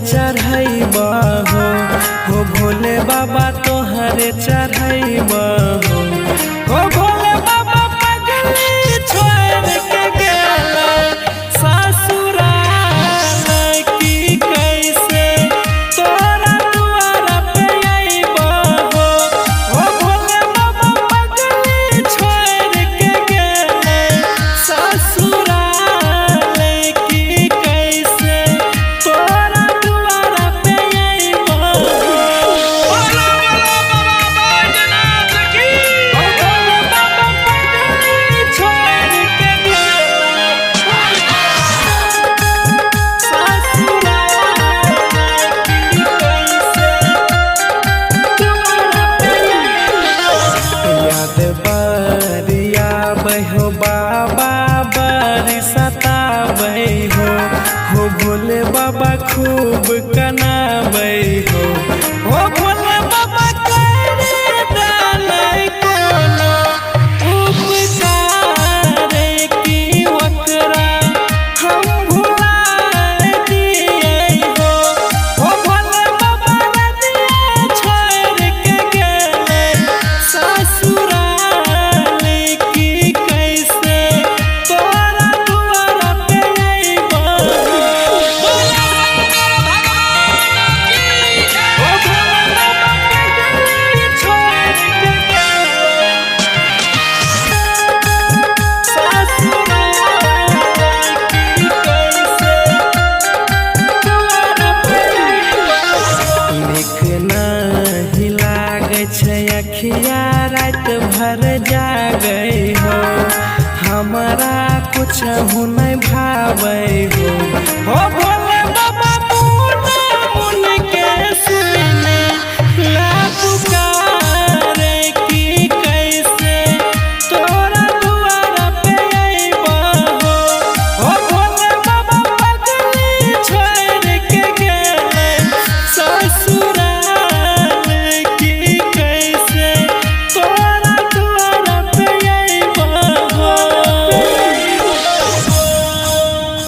चढ़ैबा हो भोले बाबा तोहरे चढ़ैबा हो भोले बाबा पगली छोड़ के गेला ससुराल की कैसे तोरा दुआरा पे अइबा हो भोले बाबा पगली छोड़ के गेला ससुराल की कैसे तोरा दुआरा पे अइबा भोले बाबा बैजनाथ की भोले बाबा पगली छोड़ के गेला याद बरिया बहो बाबा बरी सताबै हो भोले बाबा खूब कनाबै हो भोले बाबा करे डालै कोनो उपकार की ओकरा हम भुला दिए हो भोले बाबा नदिया छोड़ के गेले ससुराल की कैसे तोरा दुआरा पे अइबा भोले बाबा पगली छोड़ के गेला ससुराल की कैसे तोरा पे अइबा नीक नहीं लागै छै अखिया रात भर जागै हो हमरा कुछ नहीं भाबै हो भोले बाबा